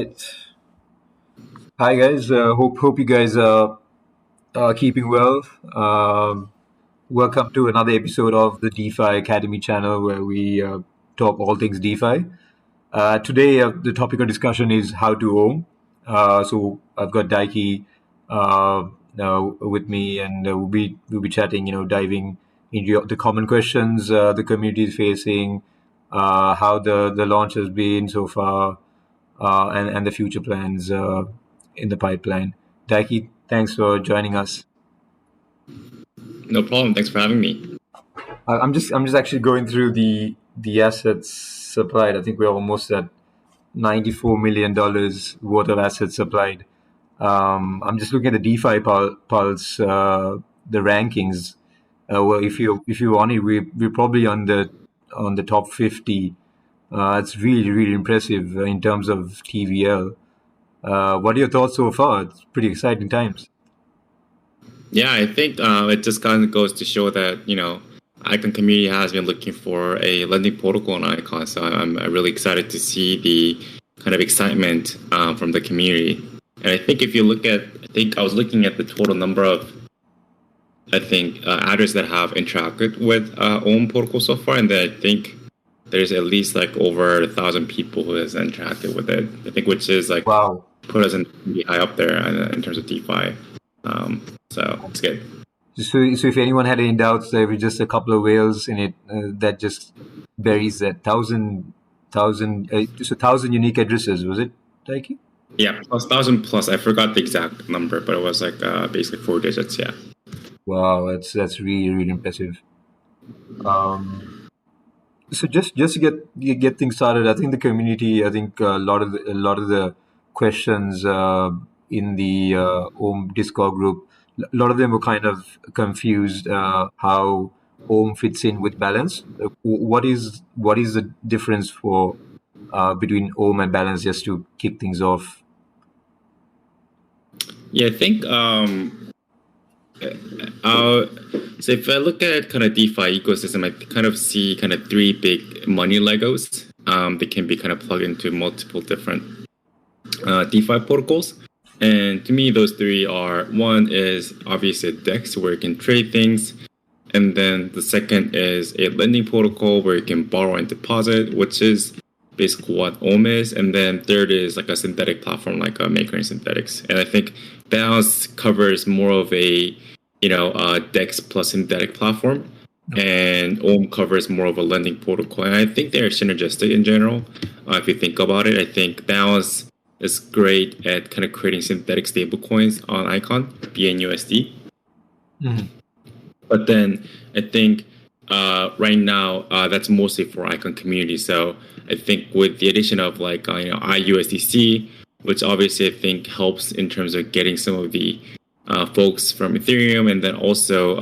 Hi guys, hope you guys are keeping well. Welcome to another episode of the DeFi Academy channel where we talk all things DeFi. Today the topic of discussion is how to own. So I've got Daiki now with me, and we'll be chatting, diving into the common questions the community is facing, how the launch has been so far, and the future plans in the pipeline. Daiki, thanks for joining us. No problem. Thanks for having me. I'm just actually going through the assets supplied. I think we're almost at $94 million worth of assets supplied. I'm just looking at the DeFi pulse, the rankings. Well, if you on it, we're probably on the top 50. It's really impressive in terms of TVL. What are your thoughts so far? It's pretty exciting times. Yeah, I think it just kind of goes to show that Icon community has been looking for a lending protocol on Icon. So I'm really excited to see the kind of excitement from the community. And I think if you look at, I think I was looking at the total number of, addresses that have interacted with OMM protocol so far, and then I think there's at least like over 1,000 people who has interacted with it. I think which is like Wow. put us in pretty high up there in terms of DeFi. So it's good. So if anyone had any doubts, there were just a couple of whales in it that just buries that thousand unique addresses. Was it, Daiki? Yeah, plus 1,000 plus. I forgot the exact number, but it was like basically 4 digits. Yeah. Wow, that's really impressive. Um, so just to get things started, I think the community, I think a lot of the questions in the Ohm Discord group, a lot of them were kind of confused how Ohm fits in with balance. What is the difference for between Ohm and balance, just to kick things off? Yeah, I think uh, so if I look at kind of DeFi ecosystem, I kind of see kind of three big money Legos that can be kind of plugged into multiple different DeFi protocols. And to me, those three are, one is obviously a DEX where you can trade things. And then the second is a lending protocol where you can borrow and deposit, which is basically what OMM is. And then third is like a synthetic platform like Maker and Synthetics. And I think Balance covers more of a, DEX plus synthetic platform. And OMM covers more of a lending protocol. And I think they're synergistic in general. If you think about it, I think Balance is great at kind of creating synthetic stablecoins on Icon, BNUSD. Mhm. But then I think right now that's mostly for Icon community. So I think with the addition of like IUSDC, which obviously I think helps in terms of getting some of the folks from Ethereum, and then also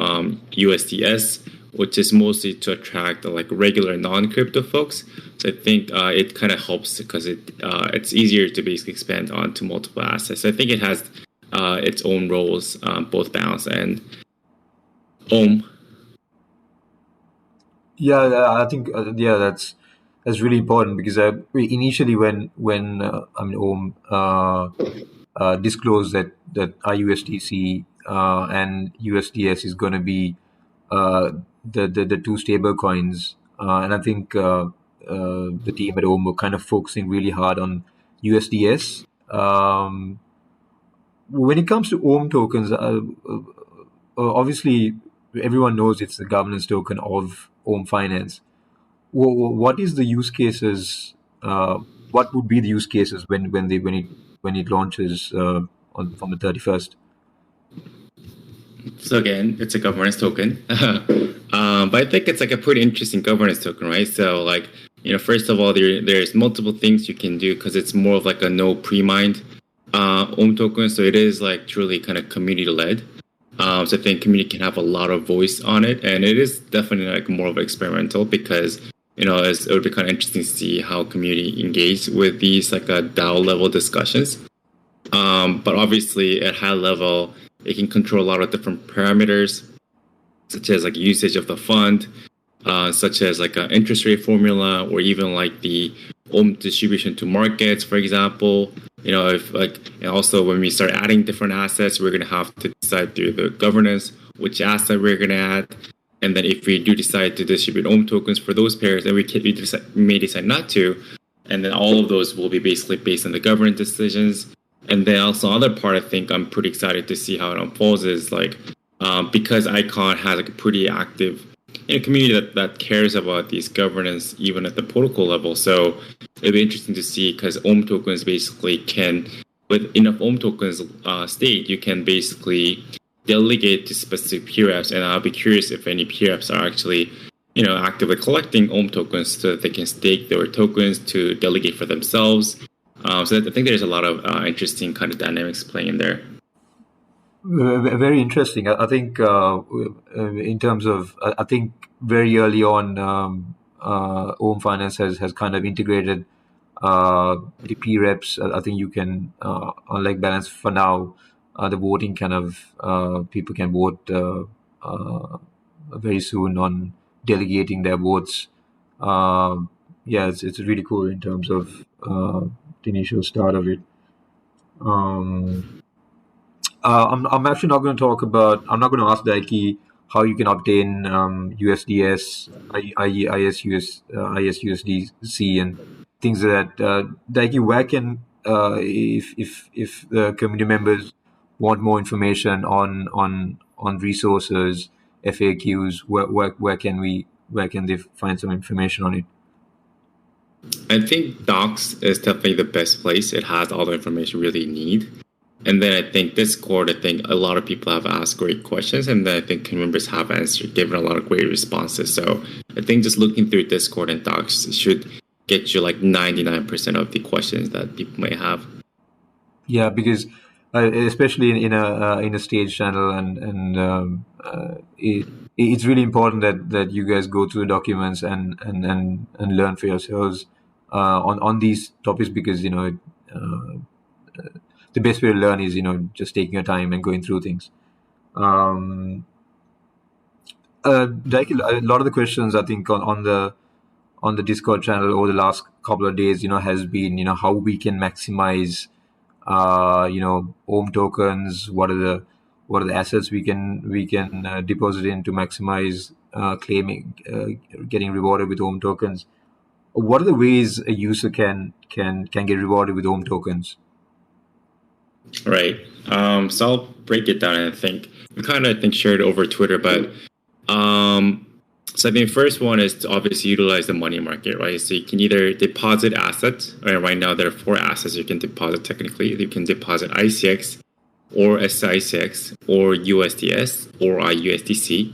USDS, which is mostly to attract the like regular non-crypto folks. So I think it kind of helps because it's easier to basically expand onto multiple assets. So I think it has its own roles, both Balance and OMM. Yeah, I think that's really important because initially when Ohm disclosed that IUSDC and USDS is going to be the two stable coins, and I think the team at Ohm were kind of focusing really hard on USDS. When it comes to Ohm tokens, obviously everyone knows it's the governance token of Ohm Finance. What is the use cases? What would be the use cases when it launches from the 31st? So again, it's a governance token, but I think it's like a pretty interesting governance token, right? So like, first of all, there's multiple things you can do because it's more of like a no pre-mined OM token. So it is like truly kind of community led. So I think community can have a lot of voice on it, and it is definitely like more of experimental because it would be kind of interesting to see how community engage with these like DAO level discussions. But obviously at high level, it can control a lot of different parameters, such as like usage of the fund, such as like an interest rate formula, or even like the OMM distribution to markets, for example. If and also when we start adding different assets, we're going to have to decide through the governance which asset we're going to add. And then if we do decide to distribute OMM tokens for those pairs, then we may decide not to. And then all of those will be basically based on the governance decisions. And then also other part, I think I'm pretty excited to see how it unfolds is because Icon has a pretty active community that cares about these governance even at the protocol level. So it'll be interesting to see because OMM tokens basically can, with enough OMM tokens state, you can basically delegate to specific peer apps. And I'll be curious if any peer apps are actually actively collecting OMM tokens so that they can stake their tokens to delegate for themselves. So I think there's a lot of interesting kind of dynamics playing in there. Very interesting. I think in terms of, I think very early on, OMM Finance has kind of integrated the P reps. I think you can, unlike Balance for now, the voting kind of people can vote very soon on delegating their votes. It's really cool in terms of the initial start of it. I'm actually not going to talk about. I'm not going to ask Daiki how you can obtain USDS, ISUSDC, and things like that. Daiki, where can if the community members want more information on resources, FAQs, where can they find some information on it? I think Docs is definitely the best place. It has all the information we really need. And then I think Discord, I think a lot of people have asked great questions, and then I think community members have answered, given a lot of great responses. So I think just looking through Discord and Docs should get you like 99% of the questions that people may have. Yeah, because especially in a stage channel, and it's really important that you guys go through the documents and learn for yourselves on these topics, because the best way to learn is just taking your time and going through things. Daiki, a lot of the questions I think on the Discord channel over the last couple of days has been how we can maximize OMM tokens. What are the assets we can deposit in to maximize claiming getting rewarded with OMM tokens? What are the ways a user can get rewarded with OMM tokens? Right. So I'll break it down. I think we kind of shared over Twitter, but so I think the first one is to obviously utilize the money market, right? So you can either deposit assets, right? Right now there are 4 assets you can deposit technically. You can deposit ICX or SICX or USDS or IUSDC.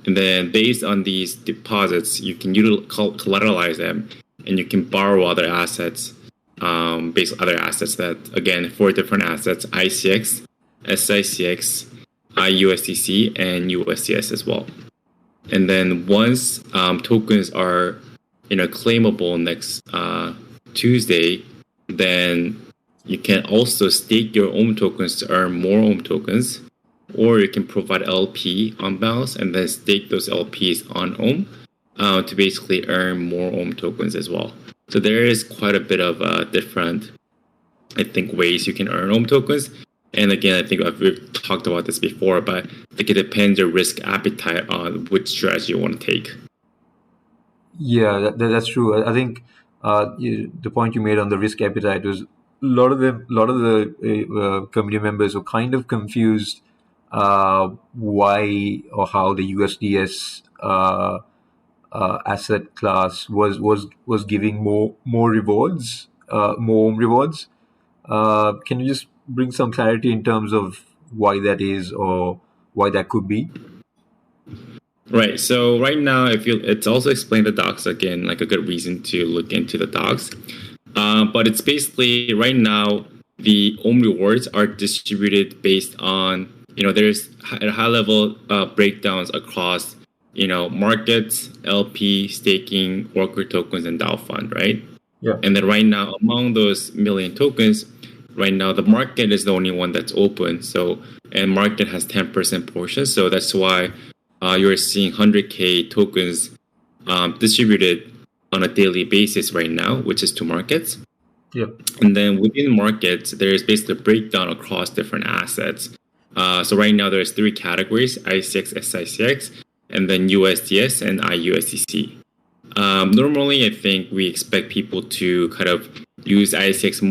And then based on these deposits, you can collateralize them, and you can borrow other assets. Based on other assets that, again, 4 different assets: ICX, SICX, IUSDC, and USDS as well. And then once tokens are claimable next Tuesday, then you can also stake your OMM tokens to earn more OMM tokens, or you can provide LP on balance and then stake those LPs on OMM to basically earn more OMM tokens as well. So there is quite a bit of different, I think, ways you can earn OMM tokens. And again, I think we've talked about this before, but I think it depends your risk appetite on which strategy you want to take. Yeah, that's true. I think the point you made on the risk appetite was a lot of the community members were kind of confused why or how the USDS asset class was giving more rewards, more OMM rewards. Can you just bring some clarity in terms of why that is or why that could be? Right. So right now, it's also explained the docs again, like a good reason to look into the docs. But it's basically right now the OMM rewards are distributed based on there's at a high level breakdowns across markets, LP, staking, worker tokens, and DAO fund, right? Yeah. And then right now, among those million tokens, right now the market is the only one that's open. So, and market has 10% portion. So that's why you're seeing 100K tokens distributed on a daily basis right now, which is two markets. Yep. And then within markets, there's basically a breakdown across different assets. So right now there's three categories: ICX, SICX, and then USDS and IUSDC. Normally, I think we expect people to kind of use ICX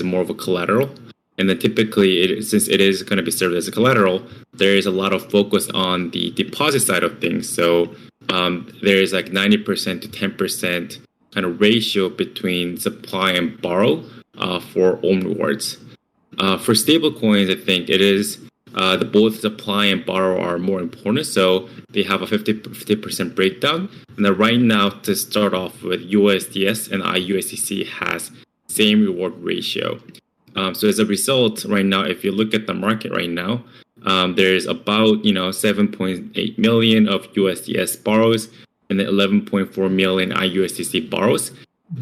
more of a collateral. And then typically, since it is going to be served as a collateral, there is a lot of focus on the deposit side of things. So there is like 90% to 10% kind of ratio between supply and borrow for OMM rewards. For stablecoins, I think it is both supply and borrow are more important. So they have a 50% breakdown. And then right now, to start off with, USDS and IUSDC has same reward ratio. So as a result, right now, if you look at the market right now, there's about 7.8 million of USDS borrows and then 11.4 million IUSDC borrows.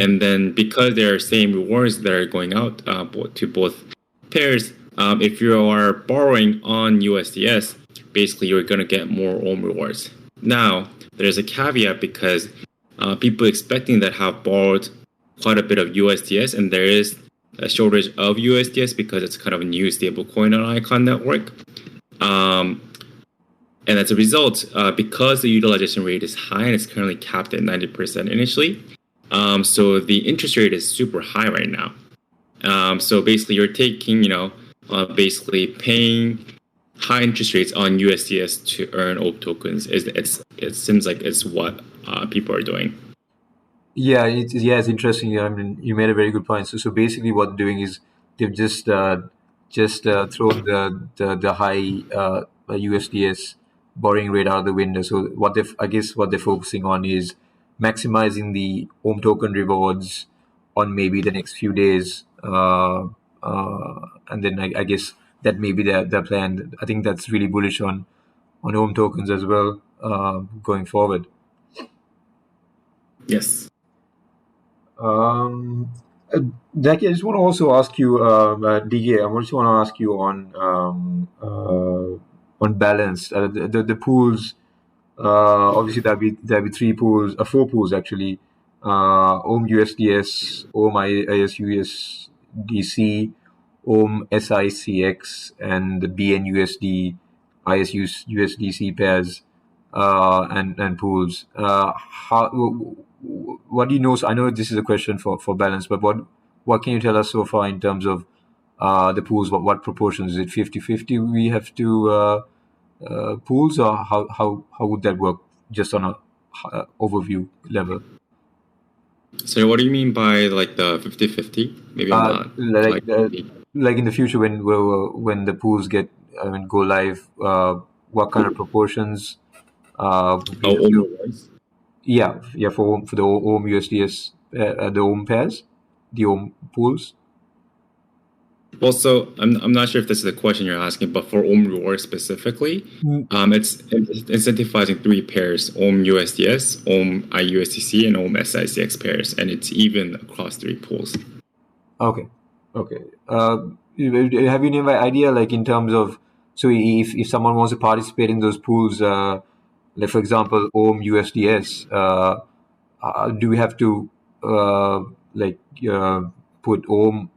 And then because there are same rewards that are going out to both pairs, if you are borrowing on USDS, basically you're going to get more OMM rewards. Now, there's a caveat because people expecting that have borrowed quite a bit of USDS, and there is a shortage of USDS because it's kind of a new stablecoin on Icon network. And as a result, because the utilization rate is high and it's currently capped at 90% initially, so the interest rate is super high right now. So basically you're taking, basically paying high interest rates on USDS to earn OMM tokens. It seems like it's what people are doing. Yeah, it's interesting. I mean, you made a very good point. So basically, what they're doing is they've just thrown the high USDS borrowing rate out of the window. So what they're focusing on is maximizing the OMM token rewards on maybe the next few days, and then I guess that may be their plan. I think that's really bullish on OMM tokens as well going forward. Yes. Jackie, I just want to also ask you, DK, I just want to ask you on balance. The pools, obviously there'll be three pools, four pools actually. OMM USDS, OMM ISUSDC, OMM SICX, and the BNUSD ISUSDC pairs and pools. What do you know? So I know this is a question for balance, but what can you tell us so far in terms of the pools? What proportions? Is it 50-50 we have to pools, or how would that work just on a overview level? So what do you mean by like the 50-50? Maybe I'm not like in the future when the pools go live, what kind of proportions? Yeah, for the OMM USDS, the OMM pairs, the OMM pools. Well, so I'm not sure if this is the question you're asking, but for OMM reward specifically, it's incentivizing three pairs: OMM USDS, OMM IUSDC, and OMM SICX pairs, and it's even across three pools. Okay. Have you any idea, like in terms of, so if someone wants to participate in those pools, like for example, OMM USDS, do we have to put OMM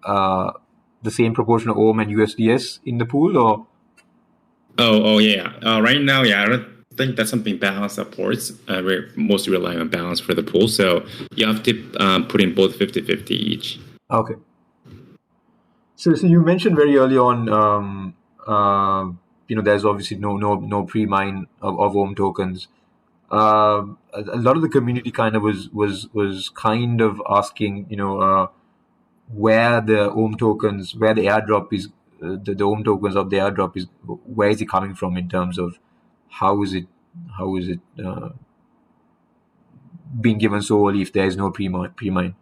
the same proportion of OMM and USDS in the pool, or? Oh yeah. Right now, I don't think that's something Balance supports. We're mostly relying on Balance for the pool, so you have to put in both 50-50 each. Okay. So you mentioned very early on, there's obviously no pre-mine of OMM tokens. A lot of the community kind of was kind of asking, where the OMM tokens, where the airdrop is, the OMM tokens of the airdrop is, where is it coming from in terms of how is it being given so early if there is no pre-mine?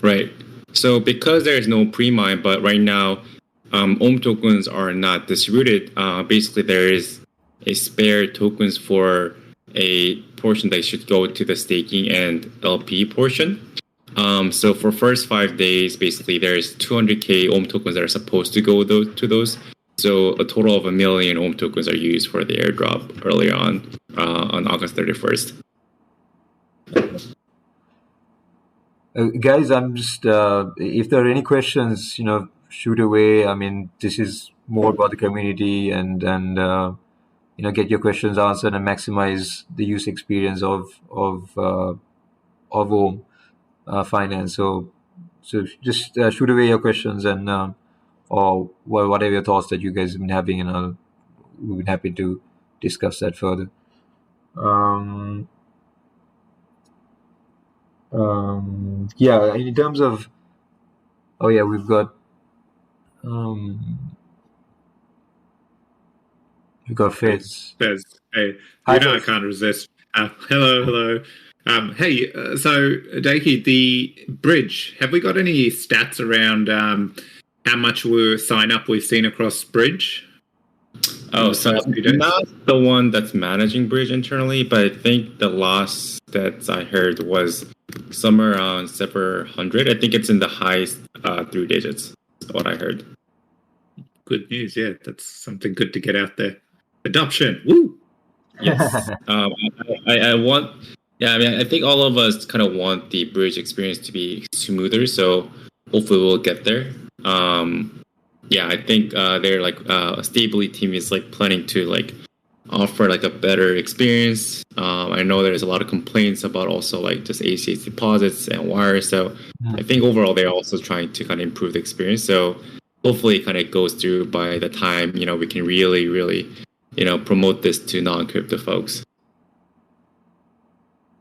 Right. So because there is no pre-mine, but right now, OMM tokens are not distributed. Basically, there is a spare tokens for a portion that should go to the staking and LP portion. So for first 5 days, basically, there's 200K OMM tokens that are supposed to go to those. So a total of 1 million OMM tokens are used for the airdrop early on August 31st. Guys, I'm just if there are any questions, shoot away. I mean, this is more about the community and get your questions answered and maximize the use experience of OMM Finance. So just shoot away your questions and or whatever your thoughts that you guys have been having, and we'll be happy to discuss that further. Um, yeah, in terms of, oh yeah, um, we've got Fez. Fez, hey, Hi, I Fez. can't resist. Hello, hello. Hey, so Daki, the bridge. Have we got any stats around how much we sign up we've seen across bridge? Oh, so I'm not the one that's managing bridge internally, but I think the last that I heard was somewhere around 700. I think it's in the highest 3 digits. That's what I heard. Good news, yeah. That's something good to get out there. Adoption, woo! Yes. I want. Yeah, I mean, I think all of us kind of want the bridge experience to be smoother. So hopefully we'll get there. Yeah, I think they're like Stably team is like planning to like offer like a better experience. I know there's a lot of complaints about also like just ACH deposits and wires. So I think overall they're also trying to kind of improve the experience. So hopefully it kind of goes through by the time we can really promote this to non-crypto folks.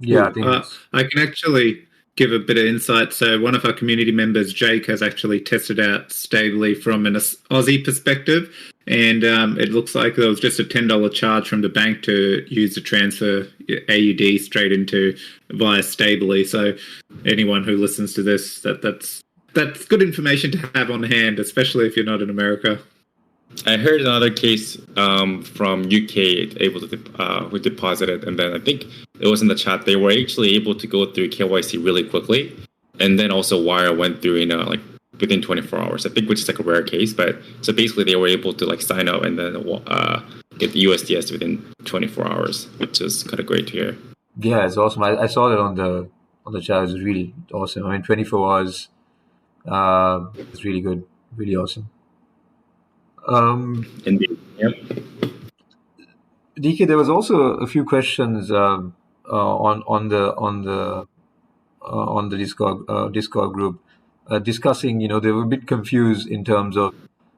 Yeah, I think I can actually give a bit of insight. So one of our community members, Jake, has actually tested out Stably from an Aussie perspective, and it looks like there was just a $10 charge from the bank to use the transfer AUD straight into via Stably. So anyone who listens to this, that's good information to have on hand, especially if you're not in America. I heard another case from UK able to who deposited, and then I think it was in the chat. They were actually able to go through KYC really quickly, and then also wire went through like within 24 hours. I think, which is like a rare case, but so basically they were able to like sign up and then get the USDS within 24 hours, which is kind of great to hear. Yeah, it's awesome. I saw that on the chat. It was really awesome. I mean, 24 hours. It's really good, really awesome. Indeed. Yep. DK, there was also a few questions on the Discord group discussing. They were a bit confused in terms of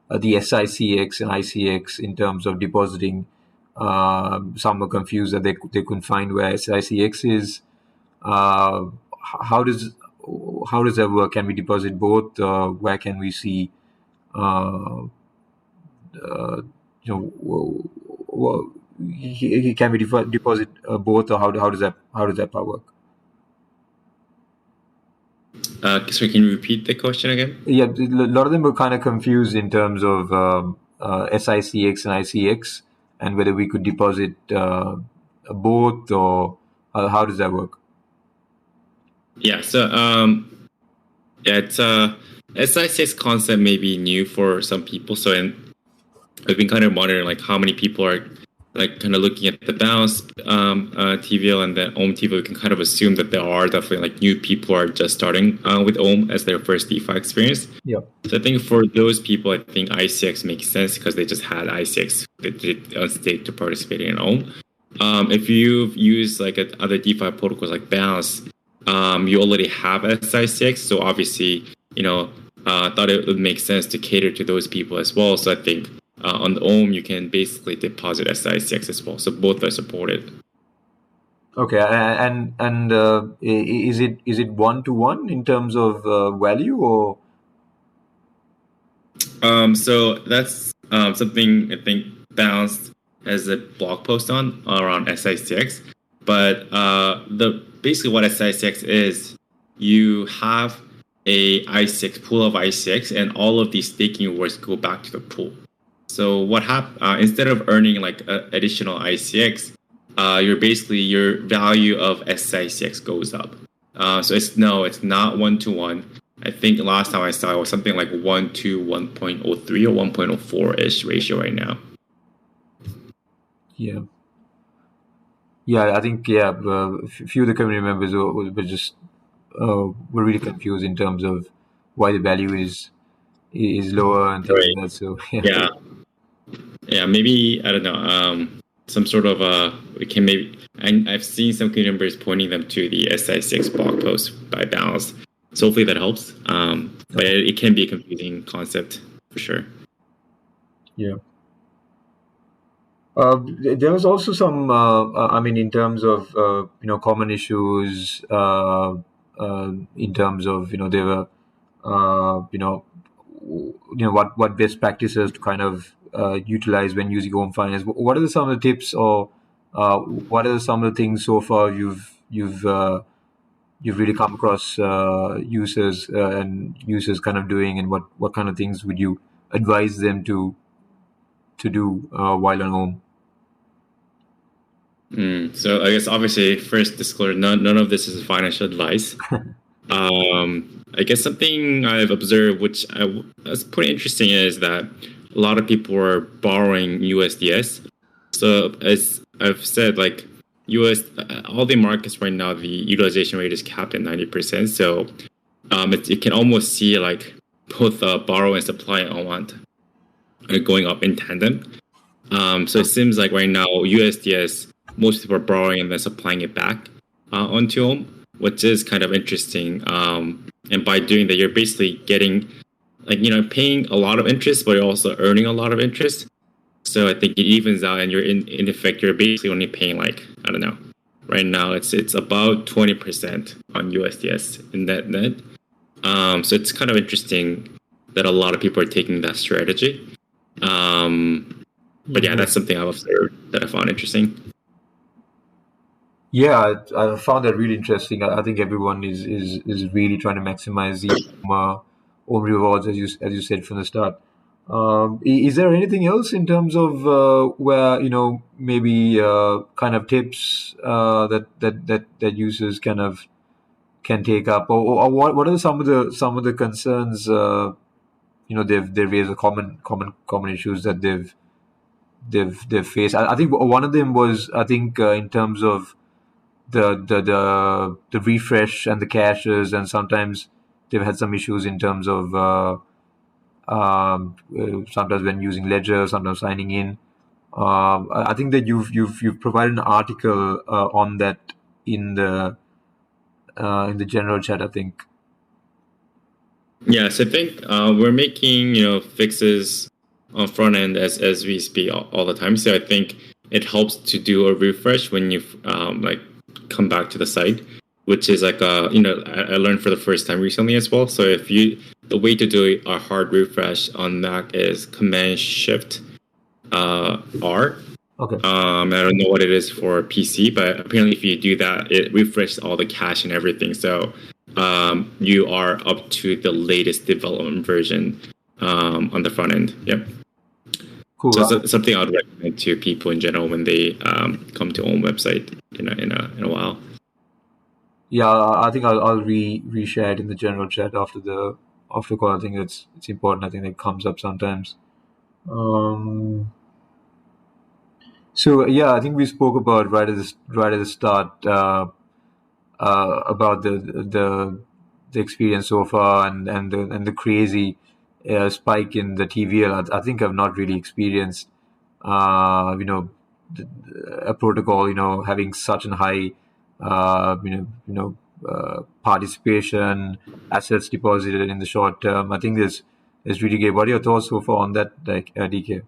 the SICX and ICX in terms of depositing. Some were confused that they couldn't find where SICX is. How does that work? Can we deposit both? Where can we see? Can we deposit both, or how does that part work? So can you repeat the question again? Yeah, a lot of them were kind of confused in terms of SICX and ICX, and whether we could deposit both, or how does that work? Yeah, so it's SICX concept may be new for some people. So I've been kind of monitoring like how many people are like kind of looking at the Bounce TVL and the OMM TVL. We can kind of assume that there are definitely like new people who are just starting with OMM as their first DeFi experience. Yeah. So I think for those people, I think ICX makes sense because they just had ICX on stake to participate in OMM. If you've used like other DeFi protocols like Bounce, you already have SICX, so obviously thought it would make sense to cater to those people as well. So I think on the OMM you can basically deposit SICX as well. So both are supported. Okay, and is it 1-to-1 in terms of value, or? So that's something I think Bounce has a blog post on around SICX. But basically what SICX is, you have a ICX pool of ICX, and all of these staking rewards go back to the pool. So what instead of earning like additional ICX, your value of SICX goes up. So it's not 1-to-1. I think last time I saw it was something like 1 to 1.03 or 1.04-ish ratio right now. Yeah. Yeah, I think a few of the community members were just were really confused in terms of why the value is lower and things Right. like that. So Yeah. Maybe I don't know. Some sort of we can maybe. And I've seen some community members pointing them to the SI6 blog post by Balance. So hopefully that helps. But it can be a confusing concept for sure. Yeah. There was also some, I mean, in terms of common issues, in terms of there were what best practices to kind of utilize when using home finance. What are some of the tips, or what are some of the things so far you've really come across users and users kind of doing, and what kind of things would you advise them to do while on home? So I guess obviously first disclosure, none of this is financial advice. I guess something I've observed, which was pretty interesting, is that a lot of people are borrowing USDS. So as I've said, like all the markets right now, the utilization rate is capped at 90%. So it can almost see like both borrow and supply amount are going up in tandem. So it seems like right now USDS, most people are borrowing and then supplying it back onto Omm, which is kind of interesting. And by doing that, you're basically getting paying a lot of interest, but you're also earning a lot of interest. So I think it evens out, and you're in effect, you're basically only paying like, I don't know, right now it's about 20% on USDS in that net. So it's kind of interesting that a lot of people are taking that strategy. But yeah, that's something I've observed that I found interesting. Yeah, I found that really interesting. I think everyone is really trying to maximize the own rewards, as you said from the start. Is there anything else in terms of where maybe kind of tips that users kind of can take up, or what are some of the concerns they've raised, the common issues that they've faced. I think one of them was, I think, in terms of the refresh and the caches, and sometimes they've had some issues in terms of sometimes when using Ledger, sometimes signing in. I think that you've provided an article on that in the general chat, I think. Yes, I think we're making fixes on front end as we speak all the time. So I think it helps to do a refresh when you come back to the site, which is like I learned for the first time recently as well. So the way to do a hard refresh on Mac is Command Shift R. Okay. I don't know what it is for PC, but apparently if you do that, it refreshes all the cache and everything. So you are up to the latest development version on the front end. Yep. Cool. So it's something I'd recommend to people in general when they come to Omm website in a while. Yeah, I think I'll reshare it in the general chat after the call. I think it's important. I think it comes up sometimes. So yeah, I think we spoke about right at the start about the experience so far, and the crazy spike in the TVL. I think I've not really experienced a protocol having such a high participation, assets deposited in the short term. I think this is really great. What are your thoughts so far on that, DK?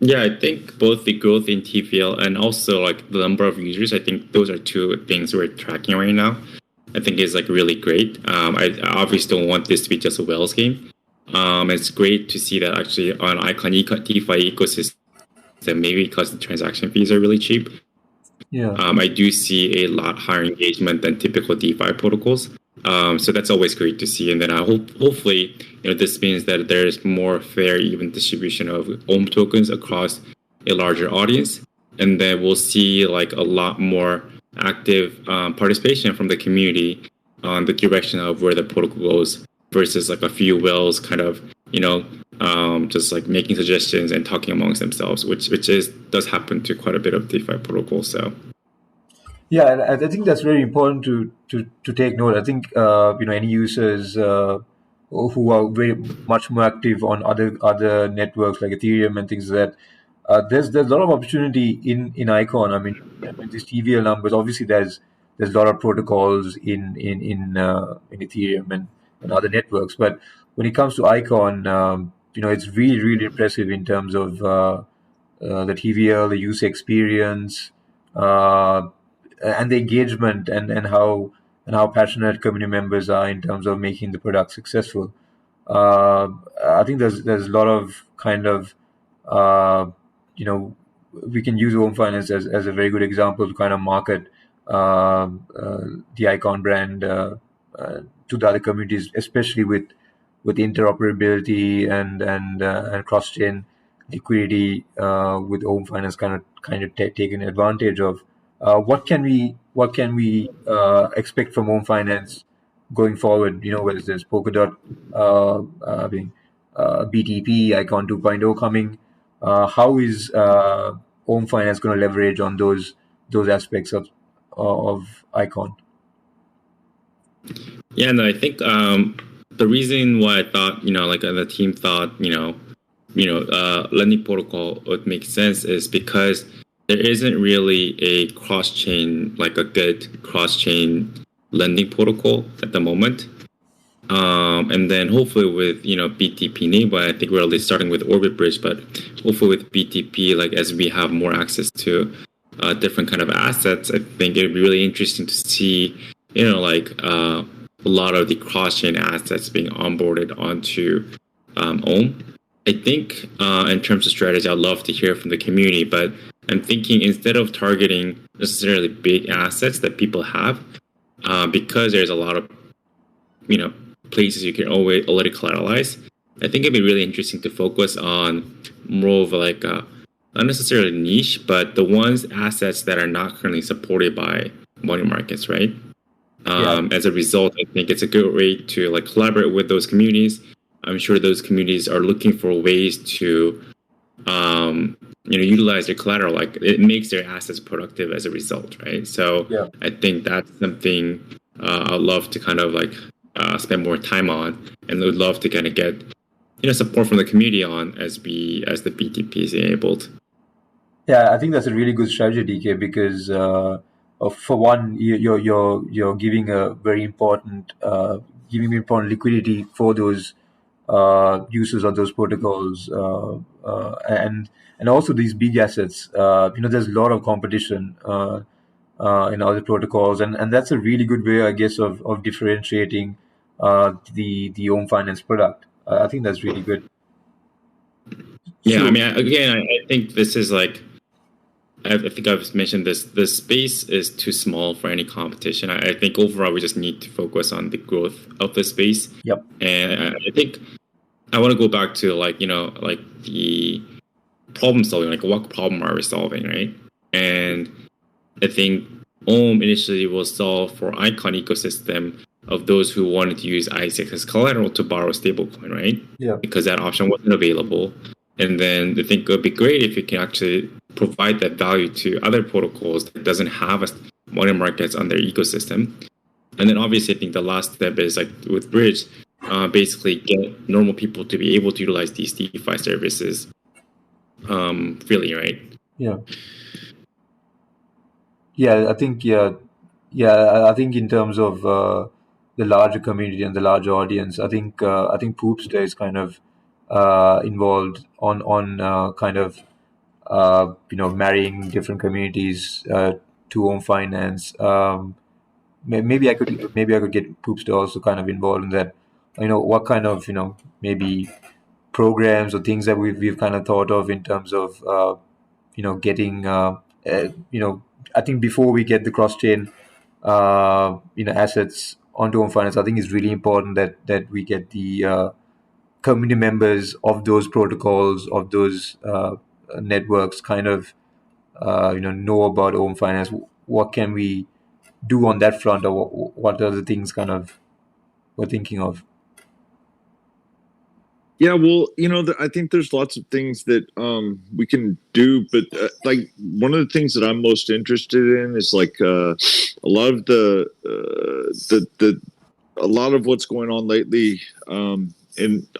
Yeah, I think both the growth in TVL and also like the number of users, I think those are two things we're tracking right now. I think is like really great. I obviously don't want this to be just a whales game. It's great to see that actually on Icon DeFi ecosystem, maybe because the transaction fees are really cheap. Yeah. I do see a lot higher engagement than typical DeFi protocols. So that's always great to see. And then hopefully, this means that there's more fair, even distribution of Omm tokens across a larger audience. And then we'll see like a lot more active participation from the community on the direction of where the protocol goes versus like a few whales kind of, just like making suggestions and talking amongst themselves, which does happen to quite a bit of DeFi protocols. So. Yeah, I think that's very important to take note. I think any users who are very much more active on other networks like Ethereum and things like that. There's a lot of opportunity in Icon. I mean, with these TVL numbers, obviously there's a lot of protocols in Ethereum and other networks, but when it comes to Icon, it's really impressive in terms of the TVL, the user experience, uh, and the engagement and how passionate community members are in terms of making the product successful. Uh, I think there's a lot of kind of uh, you know we can use Home Finance as a very good example to kind of market the Icon brand to the other communities, especially with interoperability and cross chain liquidity with Home Finance kind of taken advantage of. What can we expect from Home Finance going forward? Whether there's Polkadot being BTP, Icon 2.0 coming, how is Home Finance going to leverage on those aspects of Icon? Yeah, no, I think the reason why I thought, like the team thought, lending protocol would make sense is because there isn't really a cross-chain, like a good cross-chain lending protocol at the moment. And then hopefully with, BTP enable, I think we're already starting with Orbit Bridge, but hopefully with BTP, like as we have more access to different kind of assets, I think it'd be really interesting to see, a lot of the cross-chain assets being onboarded onto Omm. I think in terms of strategy, I'd love to hear from the community, but I'm thinking instead of targeting necessarily big assets that people have, because there's a lot of, places you can already collateralize, I think it'd be really interesting to focus on more of like not necessarily niche, but the assets that are not currently supported by money markets, right? As a result, I think it's a good way to like collaborate with those communities. I'm sure those communities are looking for ways to, utilize their collateral. Like it makes their assets productive as a result, right? So I think that's something I'd love to kind of like spend more time on, and would love to kind of get support from the community on as the BTP is enabled. Yeah, I think that's a really good strategy, DK, because for one, you're giving a very important liquidity for those users of those protocols, and also these big assets. There's a lot of competition in other protocols, and that's a really good way, I guess, of differentiating the Home Finance product. I think that's really good. Yeah, So, I mean, again, I think this is like, I think I've mentioned this. The space is too small for any competition. I think overall we just need to focus on the growth of the space. Yep. And I think I want to go back to like the problem solving. Like what problem are we solving, right? And I think Omm initially will solve for Icon ecosystem of those who wanted to use ICX as collateral to borrow stablecoin, right? Yeah. Because that option wasn't available. And then I think it would be great if you can actually provide that value to other protocols that doesn't have money markets on their ecosystem. And then obviously I think the last step is like with Bridge, basically get normal people to be able to utilize these DeFi services freely, right? Yeah. Yeah, I think I think in terms of the larger community and the larger audience, I think Poopster is kind of involved on kind of marrying different communities to Home Finance. Maybe I could get Poopster also kind of involved in that. What kind of maybe programs or things that we've kind of thought of in terms of getting I think before we get the cross chain assets onto Home Finance, I think it's really important that we get the community members of those protocols, of those networks kind of know about Home Finance. What can we do on that front, or what are the things kind of we're thinking of? Yeah, well, I think there's lots of things that we can do, but like one of the things that I'm most interested in is like a lot of a lot of what's going on lately in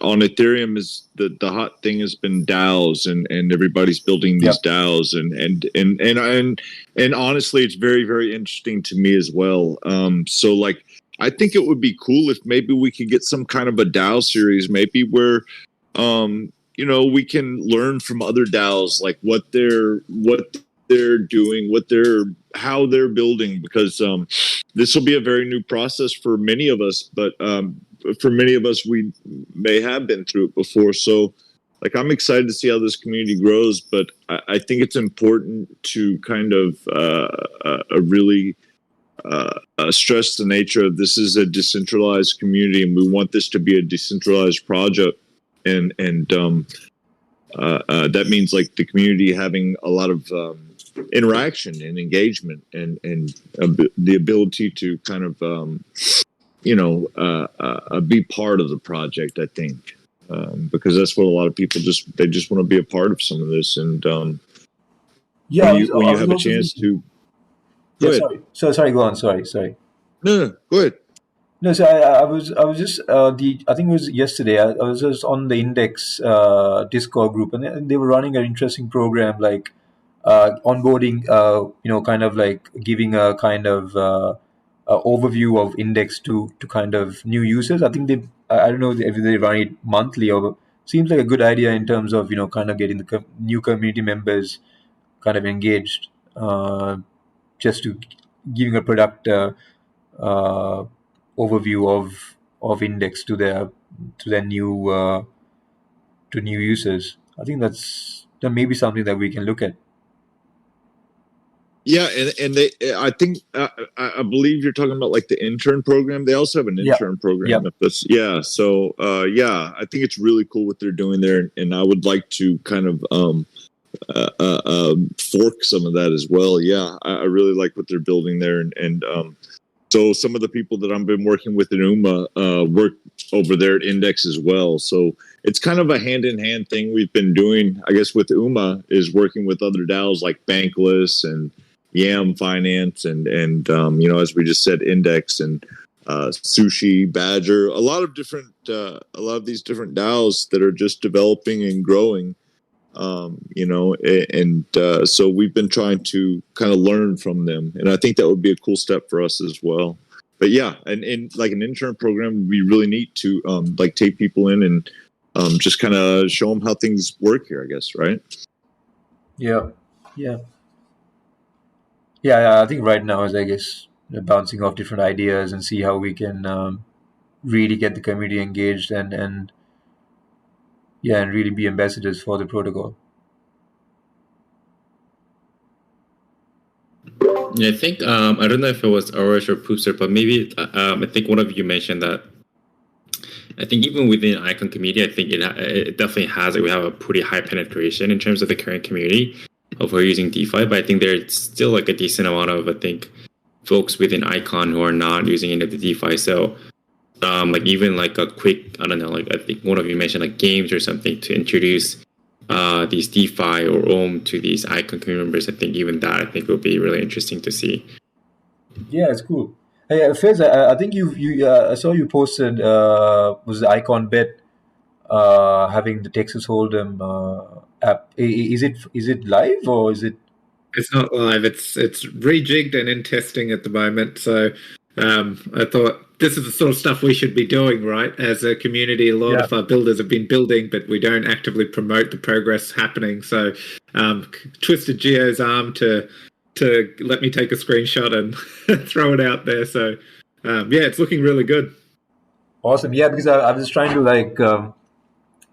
on Ethereum is the hot thing has been DAOs, and everybody's building these DAOs, and honestly, it's very, very interesting to me as well. So like, I think it would be cool if maybe we could get some kind of a DAO series, maybe where we can learn from other DAOs, like what they're doing, how they're building, because this will be a very new process for many of us, but for many of us, we may have been through it before. So like, I'm excited to see how this community grows, but I think it's important to kind of really stress the nature of this is a decentralized community, and we want this to be a decentralized project. And that means like the community having a lot of interaction and engagement, and the ability to kind of be part of the project. I think because that's what a lot of people just want to be a part of some of this. And when you have a chance to, sorry, go on. Sorry. No, go ahead. No, so I was just I think it was yesterday. I was just on the Index Discord group, and they were running an interesting program like onboarding. Kind of like giving a kind of overview of Index to kind of new users. I think I don't know if they run it monthly, or seems like a good idea in terms of kind of getting the new community members kind of engaged, just to giving a product. Overview of Index to their new to new users. I think that may be something that we can look at. Yeah, and they, I think, I believe you're talking about like the intern program. They also have an intern program. Yep. So I think it's really cool what they're doing there, and I would like to kind of fork some of that as well. Yeah, I really like what they're building there, and so some of the people that I've been working with in UMA work over there at Index as well. So it's kind of a hand-in-hand thing we've been doing, I guess, with UMA, is working with other DAOs like Bankless and OMM Finance and as we just said, Index and Sushi, Badger, a lot of these different DAOs that are just developing and growing. So we've been trying to kind of learn from them, and I think that would be a cool step for us as well. But yeah, and like an intern program would be really neat to like take people in and just kind of show them how things work here, I guess, right? Yeah. I think right now is, I guess, bouncing off different ideas and see how we can really get the community engaged and really be ambassadors for the protocol. Yeah, I think I don't know if it was Arash or Poopster, but maybe I think one of you mentioned that. I think even within Icon community, I think it definitely has. We have a pretty high penetration in terms of the current community of who are using DeFi, but I think there's still like a decent amount of folks within Icon who are not using any of the DeFi. So like even like a quick, I don't know, like I think one of you mentioned like games or something to introduce these DeFi or OMM to these Icon community members. I think even that will be really interesting to see. Yeah, it's cool. Hey, Faiz, I think I saw you posted was the Icon Bet having the Texas Hold'em app. Is it live or is it? It's not live. It's rejigged and in testing at the moment. So I thought this is the sort of stuff we should be doing, right? As a community, a lot of our builders have been building, but we don't actively promote the progress happening. So twisted Geo's arm to let me take a screenshot and throw it out there. So it's looking really good. Awesome. Yeah, because I was trying to like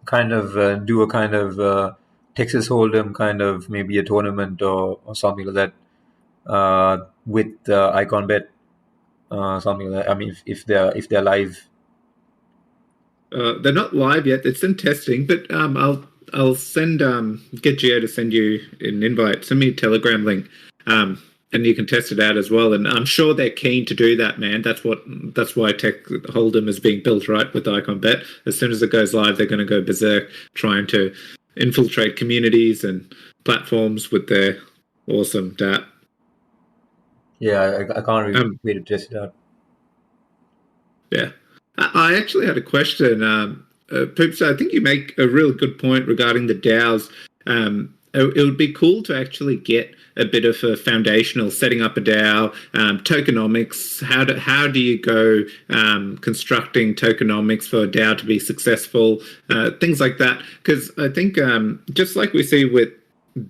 kind of do a kind of Texas Hold'em kind of maybe a tournament or something like that with Icon Bet. Something like that. I mean, if they're live. They're not live yet. It's in testing, but I'll send get Geo to send you an invite. Send me a Telegram link. and you can test it out as well. And I'm sure they're keen to do that, man. That's why Holdem is being built, right, with Icon Bet. As soon as it goes live, they're going to go berserk trying to infiltrate communities and platforms with their awesome DApp. Yeah, I can't really wait to test it out. Yeah. I actually had a question. Poops, I think you make a real good point regarding the DAOs. It would be cool to actually get a bit of a foundational setting up a DAO, tokenomics. How do you go constructing tokenomics for a DAO to be successful? Things like that. Because I think just like we see with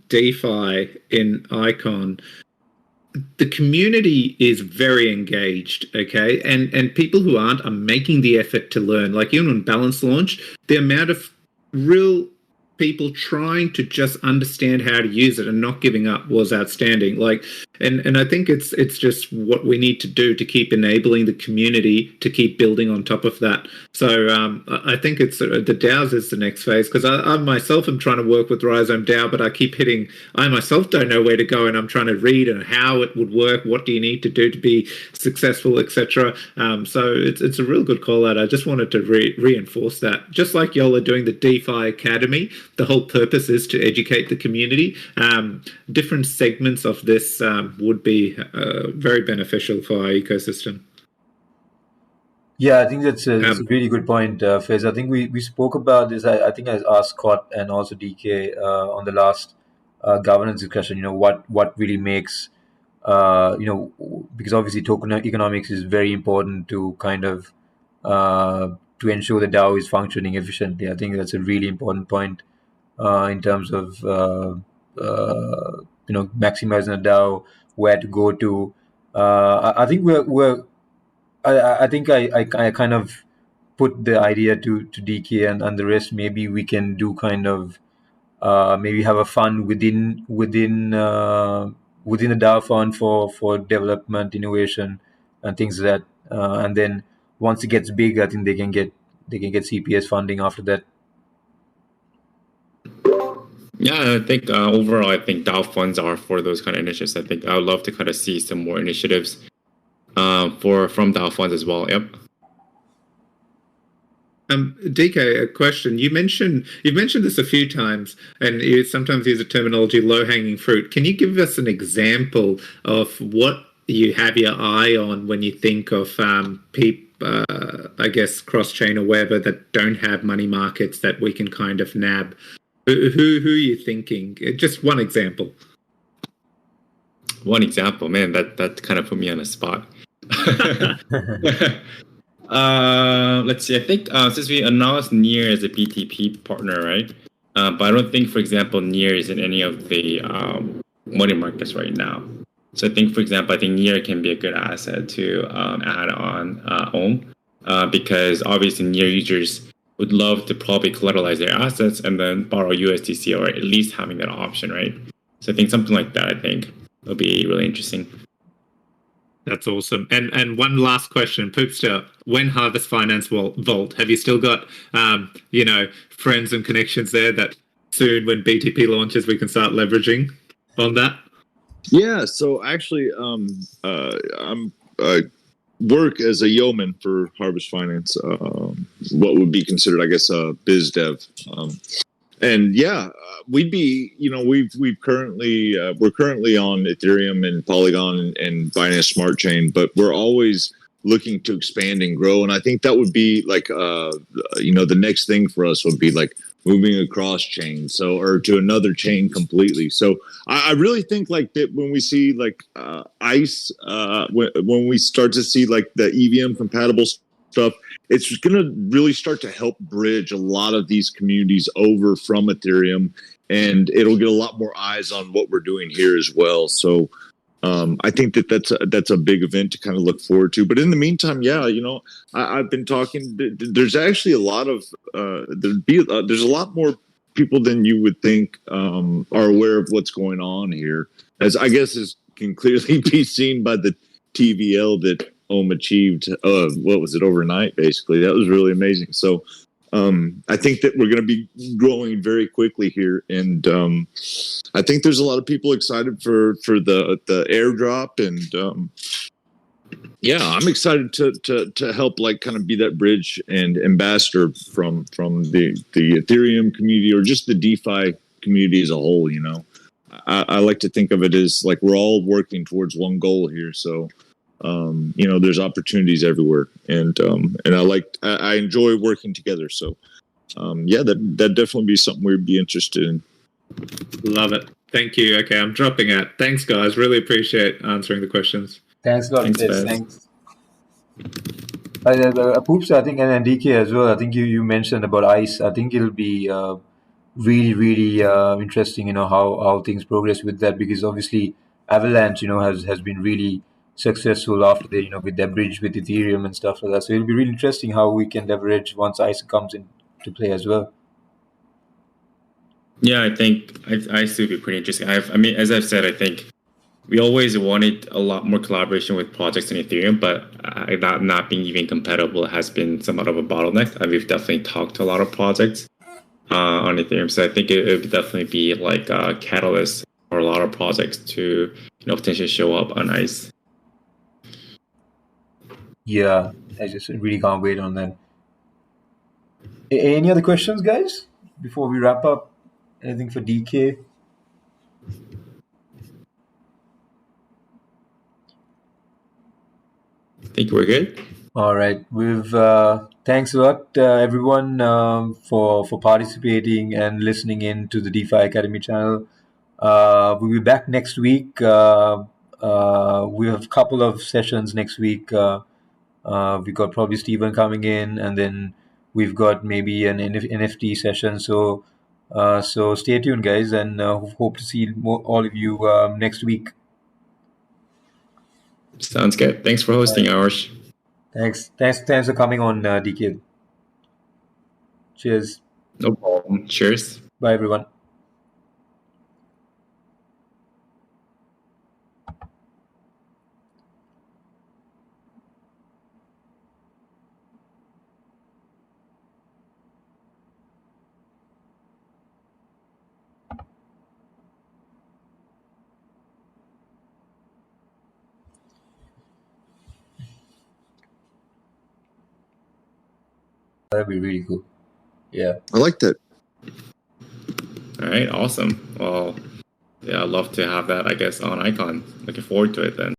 DeFi in Icon, the community is very engaged, okay? And people who aren't are making the effort to learn. Like even when Balance launched, the amount of real people trying to just understand how to use it and not giving up was outstanding. Like, and I think it's just what we need to do to keep enabling the community to keep building on top of that. So I think it's the DAOs is the next phase, because I myself am trying to work with Rhizome DAO, but I myself don't know where to go, and I'm trying to read and how it would work. What do you need to do to be successful, etc. So it's a real good call out. I just wanted to reinforce that. Just like y'all are doing the DeFi Academy, the whole purpose is to educate the community. Different segments of this would be very beneficial for our ecosystem. Yeah, I think that's a really good point, Faiz. I think we spoke about this. I think I asked Scott and also DK on the last governance discussion, what really makes, because obviously token economics is very important to kind of to ensure the DAO is functioning efficiently. I think that's a really important point in terms of, maximizing the DAO, where to go to. I think I think I kind of put the idea to DK and the rest. Maybe we can do kind of maybe have a fund within the DAO fund for development, innovation, and things like that. And then once it gets big, I think they can get CPS funding after that. Yeah, I think overall, I think DAO funds are for those kind of initiatives. I think I would love to kind of see some more initiatives from DAO funds as well. Yep. DK, a question. You've mentioned this a few times, and you sometimes use the terminology low-hanging fruit. Can you give us an example of what you have your eye on when you think of I guess cross-chain or wherever that don't have money markets that we can kind of nab? Who are you thinking? Just one example. One example, man. That kind of put me on the spot. Let's see. I think since we announced Near as a BTP partner, right? But I don't think, for example, Near is in any of the money markets right now. So I think, for example, Near can be a good asset to add on Omm, because obviously Near users would love to probably collateralize their assets and then borrow USDC, or at least having that option, right? So I think something like that, I think, will be really interesting. That's awesome. And one last question, Poopster. When Harvest Finance Vault, have you still got, friends and connections there that soon when BTP launches, we can start leveraging on that? Yeah. So actually, I'm work as a yeoman for Harvest Finance, what would be considered, I guess, biz dev. And yeah, we'd be, we're currently on Ethereum and Polygon and Binance Smart Chain, but we're always looking to expand and grow. And I think that would be like, the next thing for us would be like moving across chain, or to another chain completely. So I really think like that when we see like ICE, when we start to see like the EVM compatible stuff, it's going to really start to help bridge a lot of these communities over from Ethereum, and it'll get a lot more eyes on what we're doing here as well. So I think that's a big event to kind of look forward to. But in the meantime, yeah, I've been talking. There's actually a lot of there's a lot more people than you would think are aware of what's going on here, as I guess can clearly be seen by the TVL that Omm achieved. What was it, overnight? Basically, that was really amazing. So I think that we're going to be growing very quickly here, and I think there's a lot of people excited for the airdrop, and yeah, I'm excited to help like kind of be that bridge and ambassador from the Ethereum community or just the DeFi community as a whole. You know, I like to think of it as like we're all working towards one goal here. So, you know, there's opportunities everywhere, and I enjoy working together. So, yeah, that definitely be something we'd be interested in. Love it. Thank you. Okay, I'm dropping out. Thanks, guys. Really appreciate answering the questions. Thanks a lot. Thanks, Fez. Thanks. Poops, I think, and DK as well. I think you mentioned about ICE. I think it'll be really interesting. You know how things progress with that, because obviously Avalanche, you know, has been really successful after they, you know, with their bridge with Ethereum and stuff like that. So it'll be really interesting how we can leverage once ICE comes into play as well. Yeah, I think ICE would be pretty interesting. I mean, as I've said, I think we always wanted a lot more collaboration with projects in Ethereum, but that not being even compatible has been somewhat of a bottleneck. And we've definitely talked to a lot of projects on Ethereum, so I think it would definitely be like a catalyst for a lot of projects to, you know, potentially show up on ICE. Yeah, I just really can't wait on that. Any other questions, guys, before we wrap up? Anything for DK? I think we're good. All right. We've thanks a lot, everyone, for participating and listening in to the DeFi Academy channel. We'll be back next week. We have a couple of sessions next week. We got probably Stephen coming in, and then we've got maybe an NFT session. So stay tuned, guys, and hope to see all of you next week. Sounds good. Thanks for hosting, Arish. Thanks for coming on, DK. Cheers. No problem. Cheers. Bye, everyone. That'd be really cool. Yeah. I like that. All right. Awesome. Well, yeah, I'd love to have that, I guess, on Icon. Looking forward to it then.